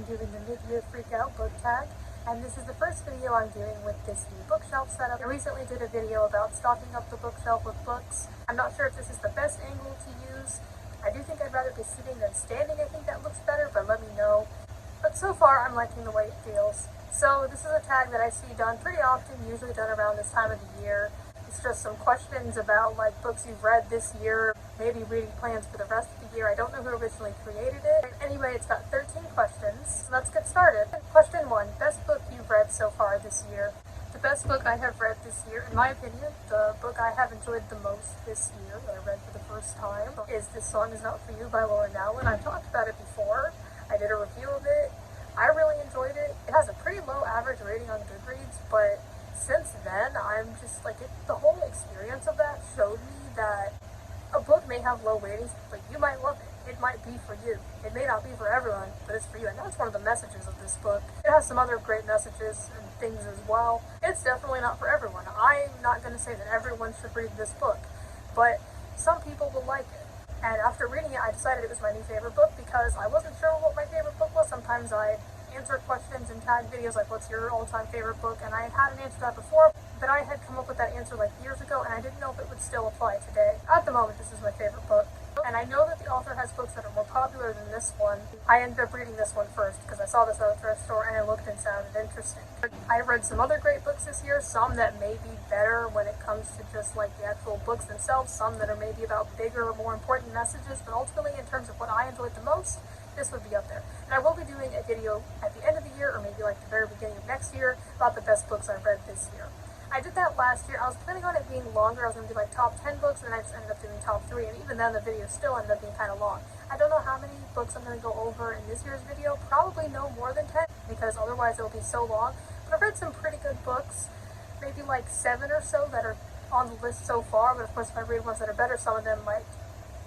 am doing the mid-year Freakout book tag, and this is the first video I'm doing with this new bookshelf setup. I recently did a video about stocking up the bookshelf with books. I'm not sure if this is the best angle to use. I do think I'd rather be sitting than standing. I think that looks better, but let me know. But so far, I'm liking the way it feels. So this is a tag that I see done pretty often, usually done around this time of the year. It's just some questions about like books you've read this year, maybe reading plans for the rest of the year. I don't know who originally created it. Anyway, it's got 13 questions. Let's get started. Question 1, best book you've read so far this year. The best book I have read this year, in my opinion, the book I have enjoyed the most this year that I read for the first time is This Song Is Not For You by Laura Nowlin. I've talked about it before. I did a review of it. I really enjoyed it. It has a pretty low average rating on Goodreads, but since then, I'm just like, the whole experience of that showed me that a book may have low ratings, but you might love it. It might be for you. It may not be for everyone, but it's for you. And that's one of the messages of this book. It has some other great messages and things as well. It's definitely not for everyone. I'm not going to say that everyone should read this book, but some people will like it. And after reading it, I decided it was my new favorite book because I wasn't sure what my favorite book was. Sometimes I answer questions in tag videos like, what's your all-time favorite book? And I had an answer to that before, but I had come up with that answer like years ago, and I didn't know if it would still apply today. At the moment, this is my favorite book. And I know that the author has books that are more popular than this one. I ended up reading this one first because I saw this at a thrift store and it looked and sounded interesting. I've read some other great books this year, some that may be better when it comes to just like the actual books themselves, some that are maybe about bigger or more important messages, but ultimately in terms of what I enjoyed the most, this would be up there. And I will be doing a video at the end of the year, or maybe like the very beginning of next year, about the best books I've read this year. I did that last year. I was planning on it being longer. I was going to do like top 10 books, and then I just ended up doing top 3, and even then the video still ended up being kind of long. I don't know how many books I'm going to go over in this year's video, probably no more than 10, because otherwise it'll be so long. But I've read some pretty good books, maybe like 7 or so that are on the list so far, but of course if I read ones that are better, some of them might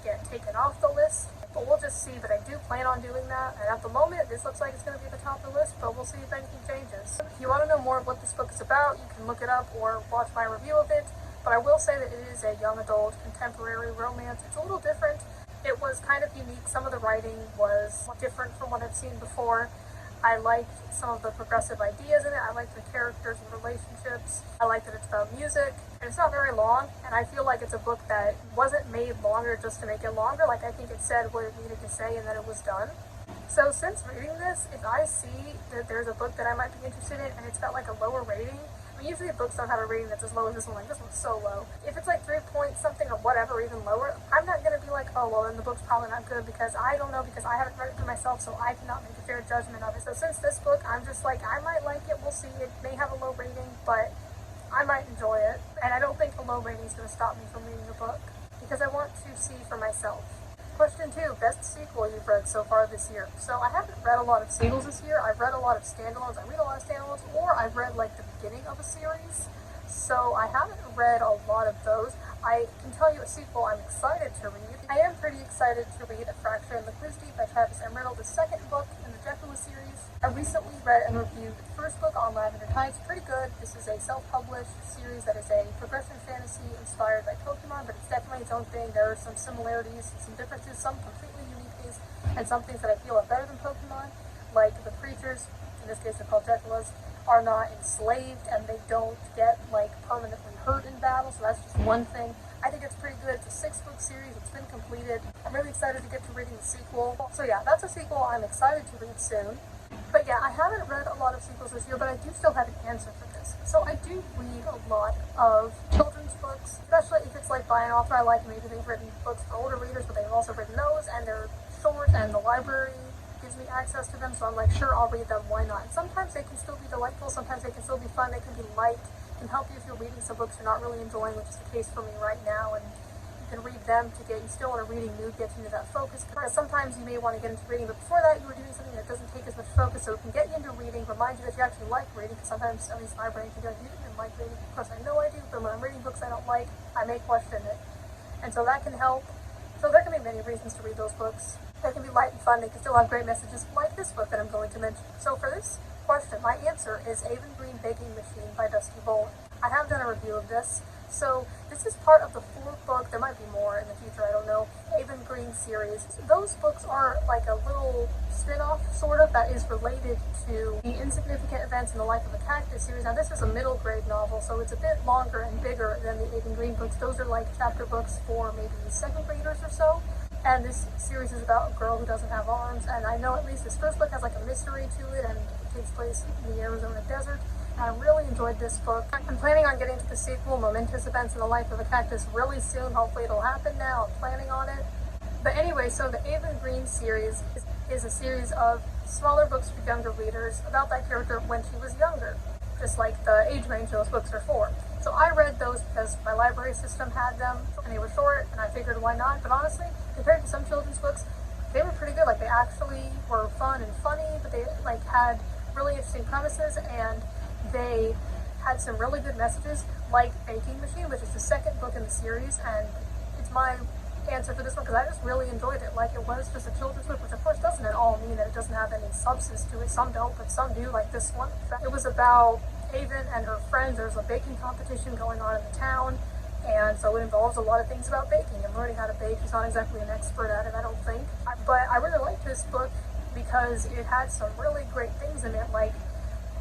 get taken off the list. But we'll just see, but I do plan on doing that, and at the moment, this looks like it's going to be at the top of the list, but we'll see if anything changes. If you want to know more of what this book is about, you can look it up or watch my review of it, but I will say that it is a young adult contemporary romance. It's a little different. It was kind of unique. Some of the writing was different from what I've seen before. I liked some of the progressive ideas in it. I liked the characters and relationships. I like that it's about music. And it's not very long, and I feel like it's a book that wasn't made longer just to make it longer. Like, I think it said what it needed to say and then it was done. So since reading this, if I see that there's a book that I might be interested in and it's got like a lower rating, I mean, usually books don't have a rating that's as low as this one. Like, this one's so low. If it's like 3 point something or whatever, even lower, I'm not going to be like, oh, well, then the book's probably not good, because I don't know, because I haven't read it for myself, so I cannot make a fair judgment of it. So since this book, I'm just like, I might like it. We'll see. It may have a low rating, but I might enjoy it, and I don't think a low rating is going to stop me from reading the book, because I want to see for myself. Question 2, best sequel you've read so far this year. So I haven't read a lot of sequels this year. I've read a lot of standalones. I read a lot of standalones, or I've read like the beginning of a series. So I haven't read a lot of those. I can tell you a sequel I'm excited to read. I am pretty excited to read A Fracture in the Quiz Deep by Travis Emerald, the second book in the Dracula series. I recently read and reviewed the first book on Lavender Tides. Pretty good. This is a self-published series that is a progression fantasy inspired by Pokemon, but it's definitely its own thing. There are some similarities, some differences, some completely unique things, and some things that I feel are better than Pokemon, like the creatures, in this case they're called Draculas, are not enslaved and they don't get like permanently hurt in battle, so that's just one thing. I think it's pretty good. It's a 6-book series. It's been completed. I'm really excited to get to reading the sequel. So yeah, that's a sequel I'm excited to read soon. But yeah, I haven't read a lot of sequels this year, but I do still have an answer for this. So I do read a lot of children's books, especially if it's like by an author I like. Maybe they've written books for older readers, but they've also written those, and they're short, and the library gives me access to them, so I'm like, sure, I'll read them, why not? And sometimes they can still be delightful, sometimes they can still be fun, they can be light, can help you if you're reading some books you're not really enjoying, which is the case for me right now, and you can read them to get you still in a reading mood, get you into that focus, because sometimes you may want to get into reading, but before that you were doing something that doesn't take as much focus, so it can get you into reading, remind you that you actually like reading, because sometimes, at least my brain can be like, you didn't like reading. Of course I know I do, but when I'm reading books I don't like, I may question it, and so that can help. So there can be many reasons to read those books. They can be light and fun, they can still have great messages, like this book that I'm going to mention. So for this question, my answer is Avon Green Baking Machine by Dusty Bowen. I have done a review of this. So this is part of the 4th book, there might be more in the future, I don't know, Avon Green series. Those books are like a little spin-off, sort of, that is related to the Insignificant Events in the Life of a Cactus series. Now this is a middle grade novel, so it's a bit longer and bigger than the Avon Green books. Those are like chapter books for maybe second graders or so. And this series is about a girl who doesn't have arms, and I know at least this first book has like a mystery to it, and it takes place in the Arizona desert. I really enjoyed this book. I'm planning on getting to the sequel, Momentous Events in the Life of a Cactus, really soon. Hopefully it'll happen now. I'm planning on it. But anyway, so the Avon Green series is a series of smaller books for younger readers about that character when she was younger, just like the age range those books are for. So I read those because my library system had them, and they were short, and I figured why not. But honestly, compared to some children's books, they were pretty good. Like, they actually were fun and funny, but they like had really interesting premises, and they had some really good messages, like Baking Machine, which is the second book in the series, and it's my answer for this one because I just really enjoyed it. Like, it was just a children's book, which of course doesn't at all mean that it doesn't have any substance to it. Some don't, but some do, like this one. It was about Avon and her friends. There's a baking competition going on in the town, and so it involves a lot of things about baking and learning how to bake. She's not exactly an expert at it, I don't think, but I really liked this book because it had some really great things in it. Like,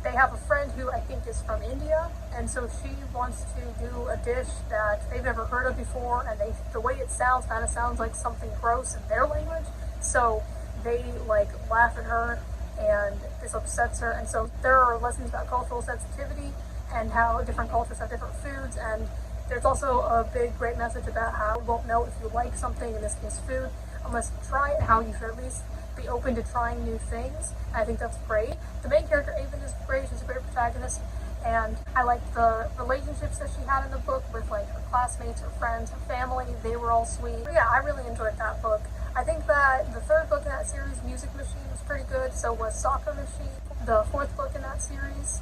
they have a friend who I think is from India, and so she wants to do a dish that they've never heard of before, and the way it sounds kind of sounds like something gross in their language, so they like laugh at her, and this upsets her. And so there are lessons about cultural sensitivity and how different cultures have different foods, and there's also a big great message about how you won't know if you like something, in this case food, unless you try it, how you should at least be open to trying new things. I think that's great. The main character, Avon, is great. She's a great protagonist, and I liked the relationships that she had in the book with like her classmates, her friends, her family. They were all sweet. But yeah, I really enjoyed that book. I think that the third book in that series, Music Machine, was pretty good. So was Soccer Machine, the fourth book in that series.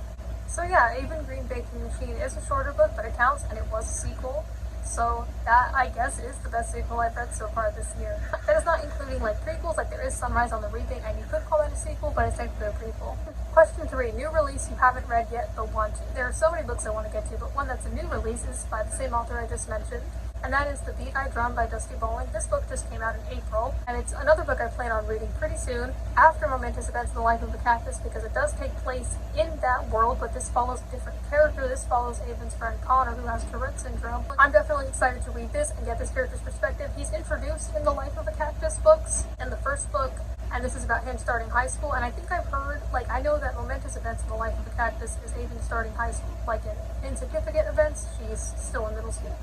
So yeah, Avon Green Baking Machine is a shorter book, but it counts, and it was a sequel. So that, I guess, is the best sequel I've read so far this year. That is not including like prequels, like there is Sunrise on the Reaping, and you could call that a sequel, but it's technically a prequel. Question 3, new release you haven't read yet but want to. There are so many books I want to get to, but one that's a new release is by the same author I just mentioned, and that is The Beat I Drum by Dusty Bowling. This book just came out in April, and it's another book I plan on reading pretty soon, after Momentous Events in the Life of a Cactus, because it does take place in that world, but this follows a different character. This follows Avon's friend Connor, who has Tourette's syndrome. I'm definitely excited to read this and get this character's perspective. He's introduced in the Life of a Cactus books in the first book, and this is about him starting high school. And I think I've heard, like, I know that Momentous Events in the Life of a Cactus is Avon starting high school. Like, in Insignificant Events, she's still in middle school.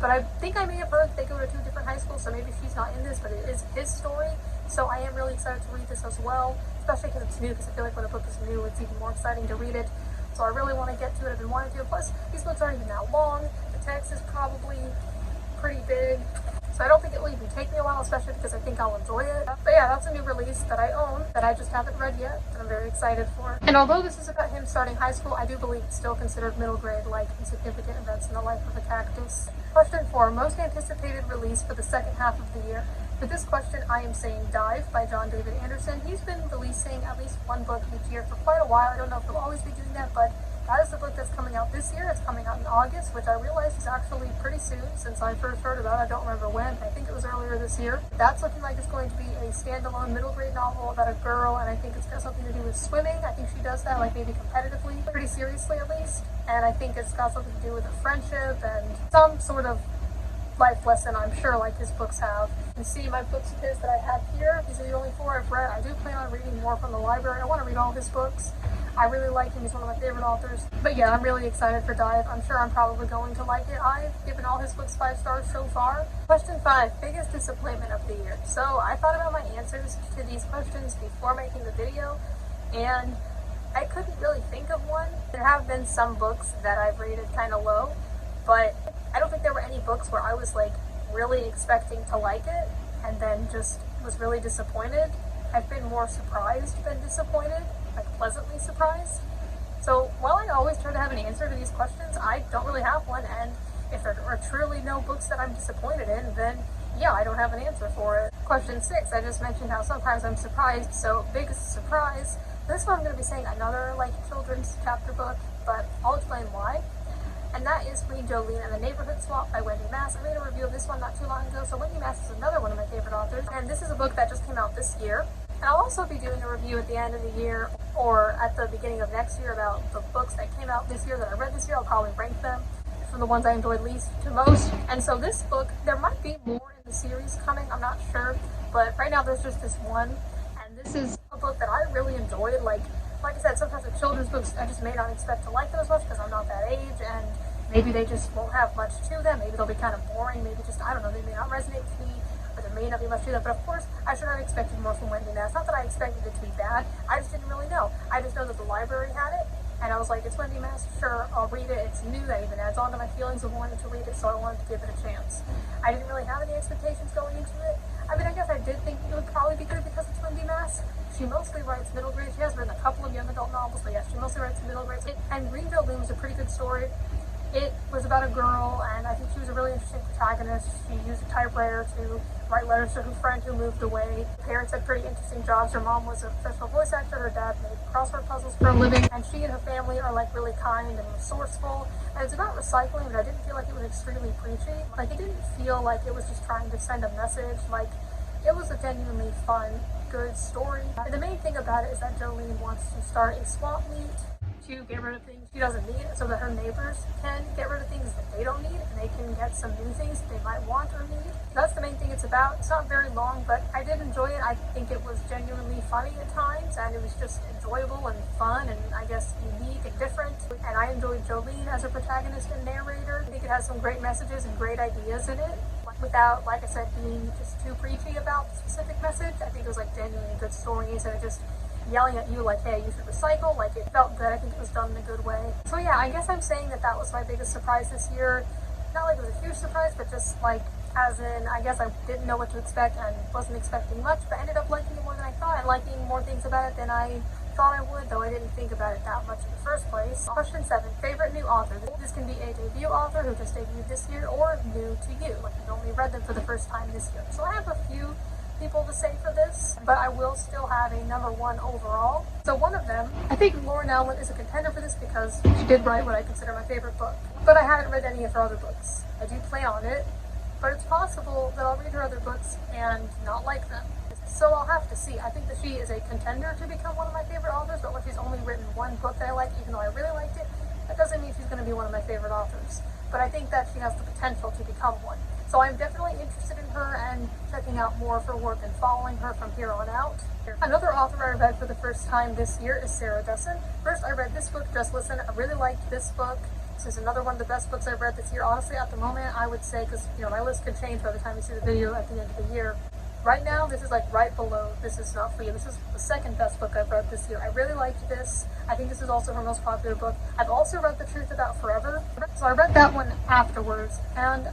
But I think I may have heard they go to 2 different high schools, so maybe she's not in this, but it is his story. So I am really excited to read this as well, especially because it's new, because I feel like when a book is new, it's even more exciting to read it. So I really want to get to it. I've been wanting to. Plus, these books aren't even that long. The text is probably pretty big. So I don't think it will even take me a while, especially because I think I'll enjoy it. But yeah, that's a new release that I own, that I just haven't read yet, that I'm very excited for. And although this is about him starting high school, I do believe it's still considered middle grade, like Insignificant Events in the Life of a Cactus. Question 4, most anticipated release for the second half of the year. For this question, I am saying Dive by John David Anderson. He's been releasing at least one book each year for quite a while. I don't know if he'll always be doing that, but that is the book that's coming out this year. It's coming out in August, which I realize is actually pretty soon since I first heard about it. I don't remember when. I think it was earlier this year. That's looking like it's going to be a standalone middle grade novel about a girl, and I think it's got something to do with swimming. I think she does that, like maybe competitively, pretty seriously at least. And I think it's got something to do with a friendship and some sort of life lesson, I'm sure, like his books have. You see my books of his that I have here. These are the only 4 I've read. I do plan on reading more from the library. I want to read all his books. I really like him. He's one of my favorite authors. But yeah, I'm really excited for Dive. I'm sure I'm probably going to like it. I've given all his books 5 stars so far. Question 5, biggest disappointment of the year. So I thought about my answers to these questions before making the video, and I couldn't really think of one. There have been some books that I've rated kind of low, but I don't think there were any books where I was like really expecting to like it and then just was really disappointed. I've been more surprised than disappointed, like pleasantly surprised. So while I always try to have an answer to these questions, I don't really have one, and if there are truly no books that I'm disappointed in, then yeah, I don't have an answer for it. Question 6, I just mentioned how sometimes I'm surprised, so biggest surprise. This one I'm going to be saying another like children's chapter book, but I'll explain why. And that is Read Jolene and the Neighborhood Swap by Wendy Mass. I made a review of this one not too long ago, so Wendy Mass is another one of my favorite authors, and this is a book that just came out this year. And I'll also be doing a review at the end of the year or at the beginning of next year about the books that came out this year that I read this year. I'll probably rank them from the ones I enjoyed least to most. And so this book, there might be more in the series coming, I'm not sure, but right now there's just this one, and this is a book that I really enjoyed. Like I said, sometimes with children's books I just may not expect to like them as much because I'm not that age, and maybe they just won't have much to them. Maybe they'll be kind of boring, maybe just, I don't know, they may not resonate with me, or there may not be much to them. But of course, I should have expected more from Wendy Mass. Not that I expected it to be bad, I just didn't really know. I just know that the library had it, and I was like, it's Wendy Mass, sure, I'll read it. It's new, that even adds on to my feelings of wanting to read it, so I wanted to give it a chance. I didn't really have any expectations going into it. I mean, I guess I did think it would probably be good because it's Wendy Mass. She mostly writes middle grade. She has written a couple of young adult novels, but yeah, she mostly writes middle grade. And Greenville Loom is a pretty good story. It was about a girl, and I think she was a really interesting protagonist. She used a typewriter to write letters to her friend who moved away. Her parents had pretty interesting jobs. Her mom was a professional voice actor. Her dad made crossword puzzles for a living. And she and her family are like really kind and resourceful. And it's about recycling, but I didn't feel like it was extremely preachy. Like, it didn't feel like it was just trying to send a message. Like, it was a genuinely fun, good story. And the main thing about it is that Jolene wants to start a swap meet to get rid of things she doesn't need, so that her neighbors can get rid of things that they don't need, and they can get some new things that they might want or need. That's the main thing it's about. It's not very long, but I did enjoy it. I think it was genuinely funny at times, and it was just enjoyable and fun, and I guess unique and different. And I enjoyed Jolene as a protagonist and narrator. I think it has some great messages and great ideas in it, without, like I said, being just too preachy about the specific message. I think it was like genuinely good stories, and it just yelling at you like, hey, you should recycle. Like, it felt good. I think it was done in a good way. So yeah, I guess I'm saying that that was my biggest surprise this year. Not like it was a huge surprise, but just like, as in, I guess I didn't know what to expect and wasn't expecting much, but ended up liking it more than I thought, and liking more things about it than I thought I would, though I didn't think about it that much in the first place. Question 7, favorite new author. This can be a debut author who just debuted this year, or new to you, like you've only read them for the first time this year. So I have a few people to say for this, but I will still have a number 1 overall. So one of them, I think Lauren Allen is a contender for this because she did write what I consider my favorite book, but I haven't read any of her other books. I do plan on it, but it's possible that I'll read her other books and not like them. So I'll have to see. I think that she is a contender to become one of my favorite authors, but when she's only written one book that I like, even though I really liked it, that doesn't mean she's going to be one of my favorite authors. But I think that she has the potential to become one. So I'm definitely interested in her and checking out more of her work and following her from here on out. Another author I read for the first time this year is Sarah Dessen. First, I read this book, Just Listen. I really liked this book. This is another one of the best books I've read this year. Honestly, at the moment, I would say, because my list could change by the time you see the video at the end of the year. Right now, this is like right below This Is Not For You. This is the second best book I've read this year. I really liked this. I think this is also her most popular book. I've also read The Truth About Forever. So I read that one afterwards, and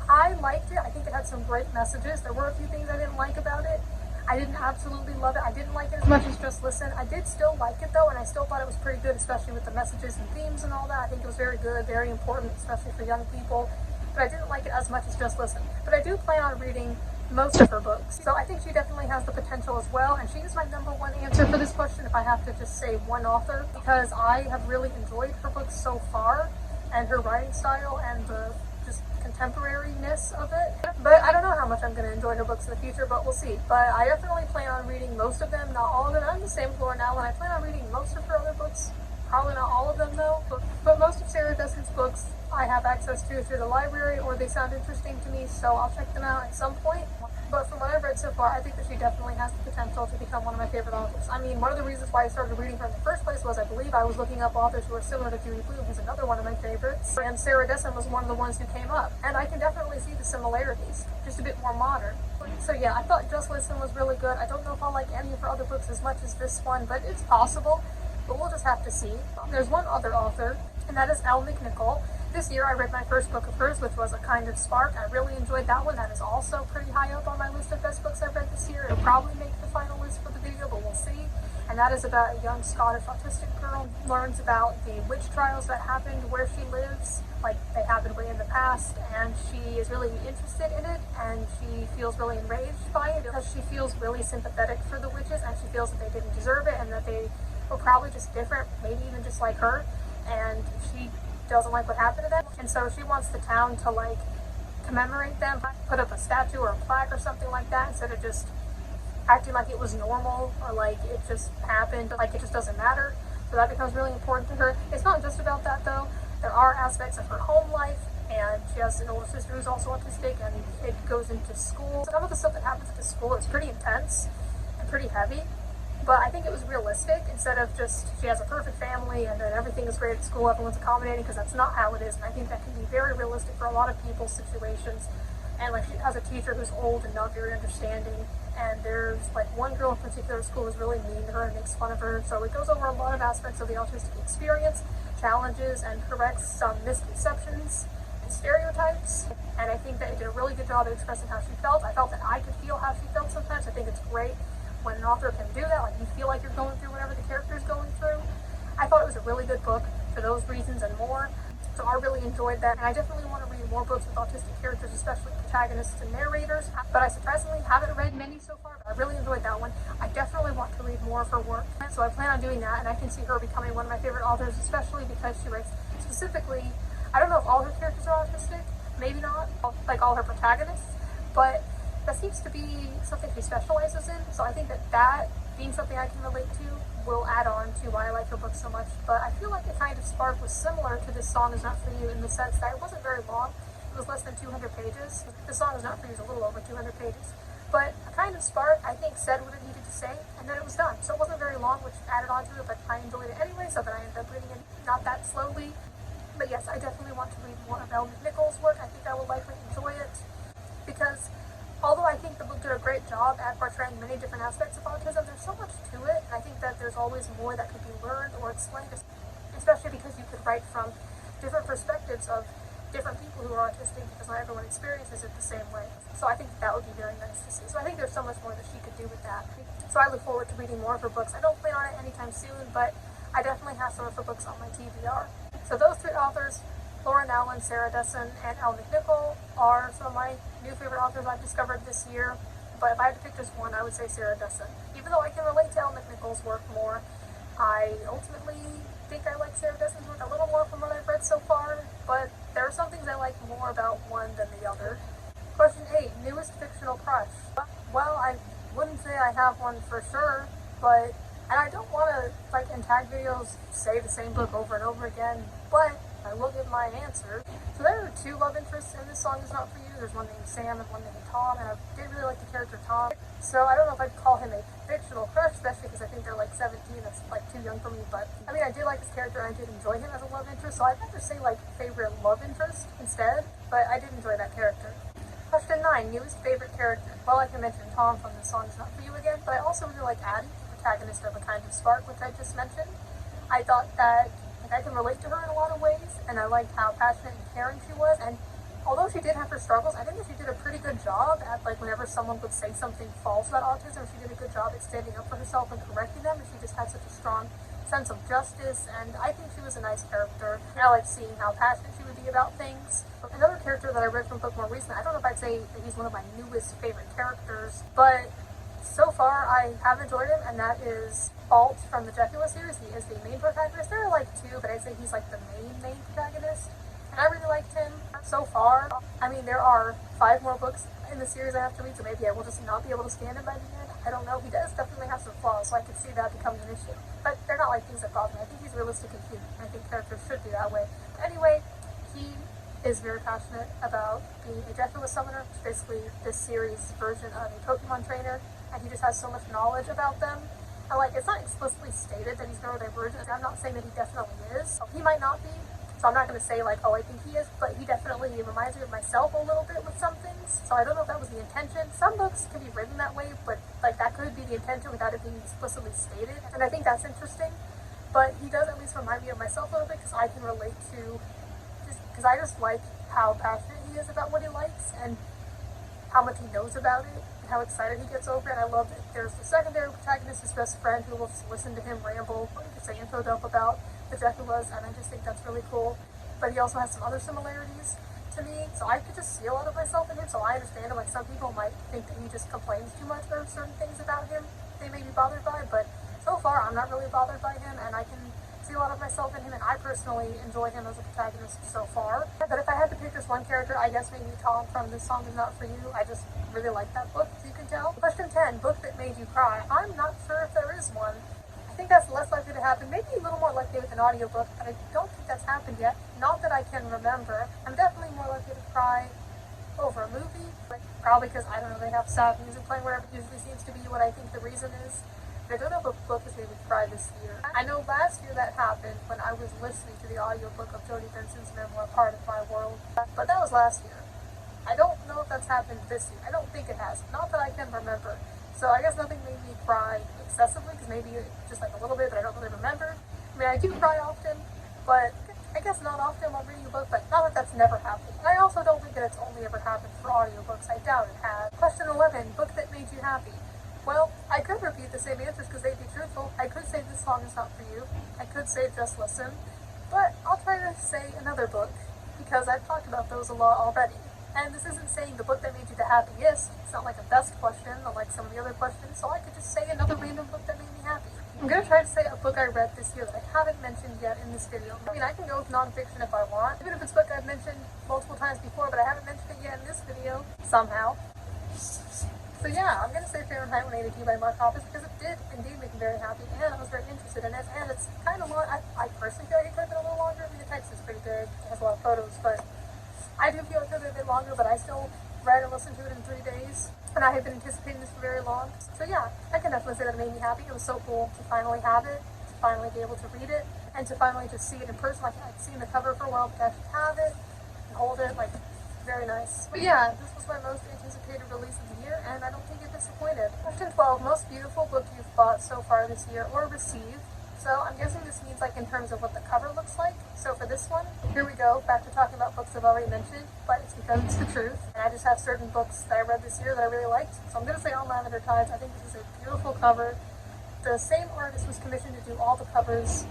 I liked it. I think it had some great messages. There were a few things I didn't like about it. I didn't absolutely love it. I didn't like it as much as Just Listen. I did still like it though, and I still thought it was pretty good, especially with the messages and themes and all that. I think it was very good, very important, especially for young people. But I didn't like it as much as Just Listen. But I do plan on reading most of her books. So I think she definitely has the potential as well, and she is my number 1 answer for this question if I have to just say one author, because I have really enjoyed her books so far, and her writing style and the just contemporariness of it. But I don't know how much I'm going to enjoy her books in the future, but we'll see. But I definitely plan on reading most of them, not all of them. I'm the same with Laura now, when I plan on reading most of her other books. Probably not all of them though, but most of Sarah Dessen's books I have access to through the library, or they sound interesting to me, so I'll check them out at some point. But from what I've read so far, I think that she definitely has the potential to become one of my favorite authors. I mean, one of the reasons why I started reading her in the first place was I believe I was looking up authors who are similar to Judy Blume, who's another one of my favorites, and Sarah Dessen was one of the ones who came up. And I can definitely see the similarities, just a bit more modern. So yeah, I thought Just Listen was really good. I don't know if I'll like any of her other books as much as this one, but it's possible. But we'll just have to see. There's one other author, and that is Elle McNichol. This year I read my first book of hers, which was A Kind of Spark. I really enjoyed that one. That is also pretty high up on my list of best books I've read this year. It'll probably make the final list for the video, but we'll see. And that is about a young Scottish autistic girl who learns about the witch trials that happened where she lives, like they happened way in the past, and she is really interested in it, and she feels really enraged by it because she feels really sympathetic for the witches, and she feels that they didn't deserve it, and that they were probably just different, maybe even just like her, and she doesn't like what happened to them, and so she wants the town to like commemorate them, put up a statue or a plaque or something like that, instead of just acting like it was normal or like it just happened, like it just doesn't matter. So that becomes really important to her. It's not just about that though. There are aspects of her home life, and she has an older sister who's also autistic, and it goes into school. Some of the stuff that happens at the school is pretty intense and pretty heavy, but I think it was realistic instead of just she has a perfect family and then everything is great at school, everyone's accommodating, because that's not how it is. And I think that can be very realistic for a lot of people's situations. And like she has a teacher who's old and not very understanding, and there's like one girl in particular at school who's really mean to her and makes fun of her. So it goes over a lot of aspects of the autistic experience, challenges, and corrects some misconceptions and stereotypes. And I think that it did a really good job at expressing how she felt. I felt that I could feel how she felt sometimes. I think it's great when an author can do that, like you feel like you're going through whatever the character is going through. I thought it was a really good book for those reasons and more. So I really enjoyed that, and I definitely want to read more books with autistic characters, especially protagonists and narrators. But I surprisingly haven't read many so far, but I really enjoyed that one. I definitely want to read more of her work, so I plan on doing that, and I can see her becoming one of my favorite authors, especially because she writes specifically, I don't know if all her characters are autistic, maybe not, like all her protagonists, but that seems to be something she specializes in, so I think that being something I can relate to will add on to why I like her book so much. But I feel like A Kind of Spark was similar to This Song Is Not For You in the sense that it wasn't very long. It was less than 200 pages. This Song Is Not For You is a little over 200 pages. But A Kind of Spark, I think, said what it needed to say, and then it was done. So it wasn't very long, which added on to it, but I enjoyed it anyway, so that I ended up reading it not that slowly. But yes, I definitely want to read more of Elle McNichol's work. I think I will likely enjoy it, because although I think the book did a great job at portraying many different aspects of autism, there's so much to it, and I think that there's always more that could be learned or explained, especially because you could write from different perspectives of different people who are autistic, because not everyone experiences it the same way. So I think that would be very nice to see. So I think there's so much more that she could do with that. So I look forward to reading more of her books. I don't plan on it anytime soon, but I definitely have some of her books on my TBR. So those three authors, Laura Nowlin, Sarah Dessen, and Elle McNichol, are some of my new favorite authors I've discovered this year. But if I had to pick just one, I would say Sarah Dessen. Even though I can relate to Elle McNichol's work more, I ultimately think I like Sarah Dessen's work a little more from what I've read so far, but there are some things I like more about one than the other. Question 8, newest fictional crush. Well, I wouldn't say I have one for sure, but, and I don't want to, like in tag videos, say the same book over and over again, but I will give my answer. So there are two love interests in This Song Is Not For You. There's one named Sam and one named Tom, and I did really like the character Tom. So I don't know if I'd call him a fictional crush, especially because I think they're like 17, that's like too young for me, but I mean I did like his character and I did enjoy him as a love interest, so I'd rather say like favorite love interest instead, but I did enjoy that character. Question 9, newest favorite character. Well, I can mention Tom from This Song Is Not For You again, but I also really like Addie, the protagonist of A Kind of Spark, which I just mentioned. I thought that I can relate to her in a lot of ways, and I liked how passionate and caring she was, and although she did have her struggles, I think that she did a pretty good job at, like, whenever someone would say something false about autism, she did a good job at standing up for herself and correcting them, and she just had such a strong sense of justice, and I think she was a nice character. And I like seeing how passionate she would be about things. Another character that I read from a book more recently, I don't know if I'd say that he's one of my newest favorite characters, but so far I have enjoyed him, and that is Alt from the Dracula series. He is the main protagonist. There are like two, but I'd say he's like the main protagonist, and I really liked him so far. I mean, there are 5 more books in the series I have to read, so maybe I will just not be able to stand him by the end. I don't know. He does definitely have some flaws, so I could see that becoming an issue, but they're not like things that bother me. I think he's realistic and cute, and I think characters should be that way. Anyway, he is very passionate about being a Dracula summoner, which is basically this series' version of a Pokemon trainer, and he just has so much knowledge about them. And like, it's not explicitly stated that he's neurodivergent. I'm not saying that he definitely is. He might not be, so I'm not going to say like, oh, I think he is, but he definitely reminds me of myself a little bit with some things. So I don't know if that was the intention. Some books can be written that way, but like that could be the intention without it being explicitly stated. And I think that's interesting. But he does at least remind me of myself a little bit, because I can relate to, because I just like how passionate he is about what he likes and how much he knows about it, and how excited he gets over it. And I love that there's the secondary protagonist, his best friend, who will just listen to him ramble, or say info dump about the Draculas, and I just think that's really cool. But he also has some other similarities to me, so I could just see a lot of myself in him, so I understand him. Like, some people might think that he just complains too much or certain things about him they may be bothered by, but so far I'm not really bothered by him, and I can see a lot of myself in him, and I personally enjoy him as a protagonist so far. But if I had to pick just one character, I guess maybe Tom from This Song Is Not For You. I just really like that book, as you can tell. Question 10, book that made you cry. I'm not sure if there is one. I think that's less likely to happen, maybe a little more likely with an audiobook, but I don't think that's happened yet. Not that I can remember. I'm definitely more likely to cry over a movie, like, probably because, I don't know, they have sad music playing wherever. It usually seems to be what I think the reason is. I don't know if a book has made me cry this year. I know last year that happened when I was listening to the audiobook of Jodie Benson's memoir, Part of My World, but that was last year. I don't know if that's happened this year. I don't think it has. Not that I can remember. So I guess nothing made me cry excessively, because maybe just like a little bit, but I don't really remember. I mean, I do cry often, but I guess not often while reading a book, but not that that's never happened. And I also don't think that it's only ever happened for audiobooks. I doubt it has. Question 11, book that made you happy. Well, I could repeat the same answers because they'd be truthful. I could say This Song Is Not For You. I could say Just Listen. But I'll try to say another book, because I've talked about those a lot already. And this isn't saying the book that made you the happiest. It's not like a best question, unlike some of the other questions, so I could just say another random book that made me happy. I'm going to try to say a book I read this year that I haven't mentioned yet in this video. I mean, I can go with nonfiction if I want, even if it's a book I've mentioned multiple times before, but I haven't mentioned it yet in this video, somehow. So yeah, I'm going to say Fahrenheit 182 by Mark Hoppus, because it did indeed make me very happy, and I was very interested in it, and it's kind of long. I personally feel like it could have been a little longer. I mean, the text is pretty big, it has a lot of photos, but I do feel like it could have been a bit longer, but I still read and listened to it in 3 days, and I had been anticipating this for very long. So yeah, I can definitely say that it made me happy. It was so cool to finally have it, to finally be able to read it, and to finally just see it in person. Like, I'd seen the cover for a while, but to actually have it and hold it, like, very nice. But yeah, this was my most anticipated release of the year, and I don't think it disappointed. Question 12, most beautiful book you've bought so far this year or received. So I'm guessing this means like in terms of what the cover looks like. So for this one, here we go, back to talking about books I've already mentioned, but it's because it's the truth. And I just have certain books that I read this year that I really liked. So I'm going to say On Lavender Tides. I think this is a beautiful cover. The same artist was commissioned to do all the covers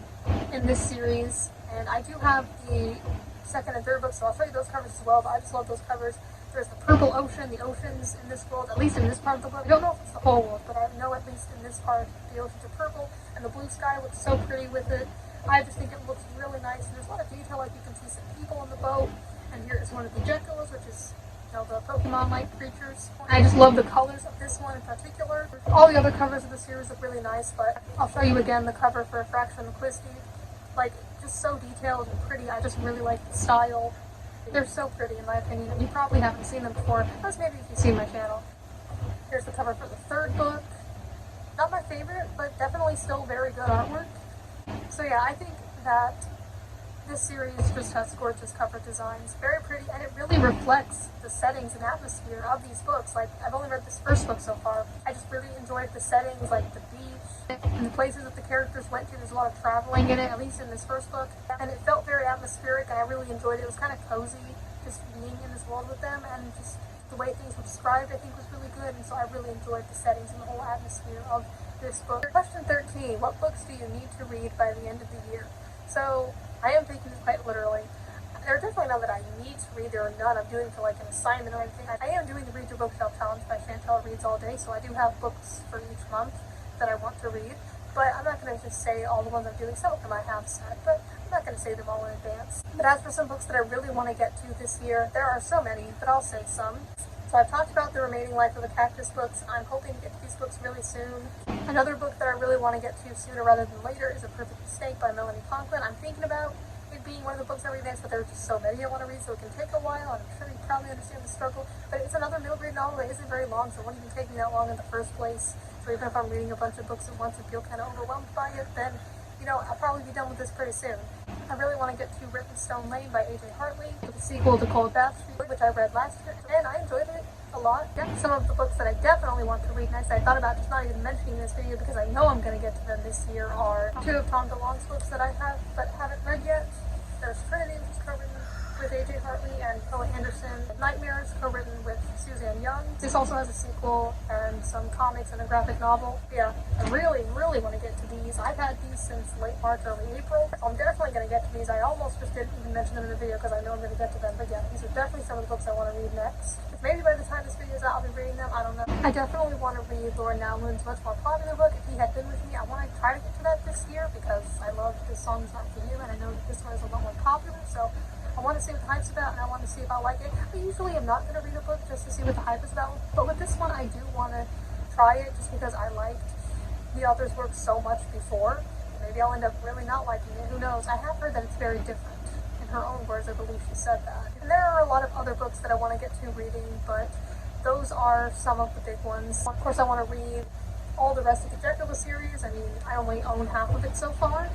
in this series, and I do have the second and third book, so I'll show you those covers as well, but I just love those covers. There's the purple ocean, the oceans in this world, at least in this part of the book. I don't know if it's the whole world, but I know at least in this part the oceans are purple, and the blue sky looks so pretty with it. I just think it looks really nice, and there's a lot of detail, like you can see some people on the boat, and here is one of the geckos, which is, you know, the Pokemon-like creatures. I just love the colors of this one in particular. All the other covers of the series look really nice, but I'll show you again the cover for Fraction and Quiz Thief. Like, just so detailed and pretty. I just really like the style. They're so pretty in my opinion, and you probably haven't seen them before, unless maybe if you've seen my channel. Here's the cover for the third book. Not my favorite, but definitely still very good artwork. So yeah, I think that this series just has gorgeous cover designs, very pretty, and it really reflects the settings and atmosphere of these books. Like, I've only read this first book so far. I just really enjoyed the settings, like the beach and the places that the characters went to. There's a lot of traveling in it, at least in this first book, and it felt very atmospheric, and I really enjoyed it. It was kind of cozy, just being in this world with them, and just the way things were described, I think, was really good, and so I really enjoyed the settings and the whole atmosphere of this book. Question 13, what books do you need to read by the end of the year? So, I am taking this quite literally. There are definitely none that I need to read. There are none I'm doing for like an assignment or anything. I am doing the Read Your Bookshelf Challenge by Chantel Reads All Day, so I do have books for each month that I want to read. But I'm not going to just say all the ones I'm doing. Some of them I have said, but I'm not going to say them all in advance. But as for some books that I really want to get to this year, there are so many, but I'll say some. So I've talked about The Remaining Life of a Cactus books. I'm hoping to get to these books really soon. Another book that I really want to get to sooner rather than later is A Perfect Mistake by Melanie Conklin. I'm thinking about it being one of the books I read next, but there are just so many I want to read, so it can take a while, and I'm sure you probably understand the struggle. But it's another middle grade novel that isn't very long, so it wouldn't even take me that long in the first place. So even if I'm reading a bunch of books at once and feel kind of overwhelmed by it, then, you know, I'll probably be done with this pretty soon. I really want to get to Written Stone Lane by A.J. Hartley, the sequel to Cold Bath Street, which I read last year, and I enjoyed it a lot. Yeah, some of the books that I definitely want to read next, I thought about just not even mentioning in this video because I know I'm going to get to them this year, are two of Tom DeLonge's books that I have but haven't read yet. There's Trinity, which is co-written with A.J. Hartley and Poe Anderson. Nightmares, co-written with Suzanne Young. This also has a sequel and some comics and a graphic novel. Yeah, I really, really want to get to these. I've had these since late March, early April, so I'm definitely going to get to these. I almost just didn't even mention them in the video because I know I'm going to get to them, but yeah, these are definitely some of the books I want to read next. Maybe by the time this video is out, I'll be reading them, I don't know. I definitely want to read Lord Nowlin's much more popular book, If He Had Been With Me. I want to try to get to that this year because I love this song is not for you, and I know that this one is a lot more popular, so I want to see what the hype's about, and I want to see if I like it. I usually am not going to read a book just to see what the hype is about, but with this one I do want to try it just because I liked the author's work so much before. Maybe I'll end up really not liking it, who knows. I have heard that it's very different. In her own words, I believe she said that. And there are a lot of other books that I want to get to reading, but those are some of the big ones. Of course, I want to read all the rest of the Jekyll series. I mean, I only own half of it so far.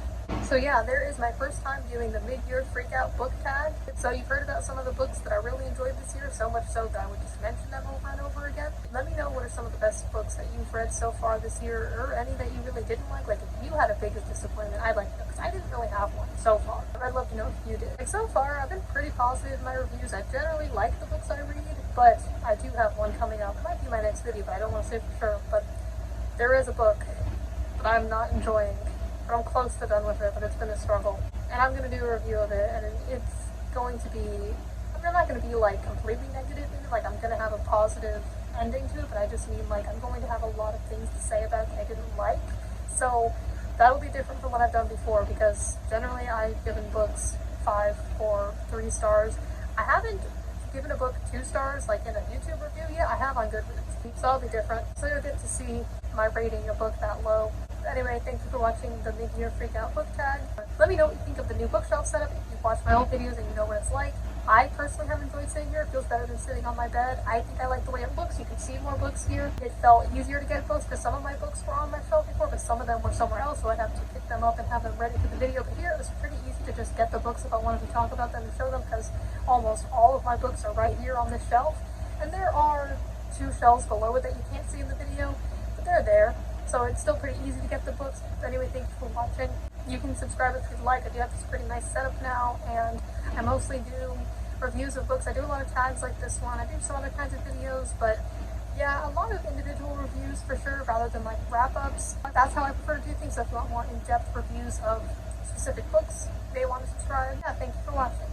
So yeah, there is my first time doing the mid-year Freakout book tag. So you've heard about some of the books that I really enjoyed this year, so much so that I would just mention them over and over again. Let me know what are some of the best books that you've read so far this year, or any that you really didn't like. Like, if you had a biggest disappointment, I'd like to know, because I didn't really have one so far. But I'd love to know if you did. Like, so far, I've been pretty positive in my reviews. I generally like the books I read, but I do have one coming up. It might be my next video, but I don't want to say for sure. But there is a book that I'm not enjoying. I'm close to done with it, but it's been a struggle. And I'm going to do a review of it, and it's going to be, I'm not going to be like completely negative in it, like I'm going to have a positive ending to it, but I just mean like I'm going to have a lot of things to say about it I didn't like. So that'll be different from what I've done before, because generally I've given books 5 or 3 stars. I haven't given a book 2 stars like in a YouTube review yet. I have on Goodreads, so that'll be different. So you'll get to see my rating a book that low. Anyway, thank you for watching the mid-year Freakout book tag. Let me know what you think of the new bookshelf setup. If you've watched my old videos and you know what it's like. I personally have enjoyed sitting here. It feels better than sitting on my bed. I think I like the way it looks. You can see more books here. It felt easier to get books because some of my books were on my shelf before, but some of them were somewhere else, so I'd have to pick them up and have them ready for the video. But here it was pretty easy to just get the books if I wanted to talk about them and show them, because almost all of my books are right here on this shelf. And there are 2 shelves below it that you can't see in the video, but they're there. So it's still pretty easy to get the books. Anyway, thank you for watching. You can subscribe if you'd like. I do have this pretty nice setup now, and I mostly do reviews of books. I do a lot of tags like this one. I do some other kinds of videos, but yeah, a lot of individual reviews for sure, rather than like wrap-ups. That's how I prefer to do things. So if you want more in-depth reviews of specific books, you may want to subscribe. Yeah, thank you for watching.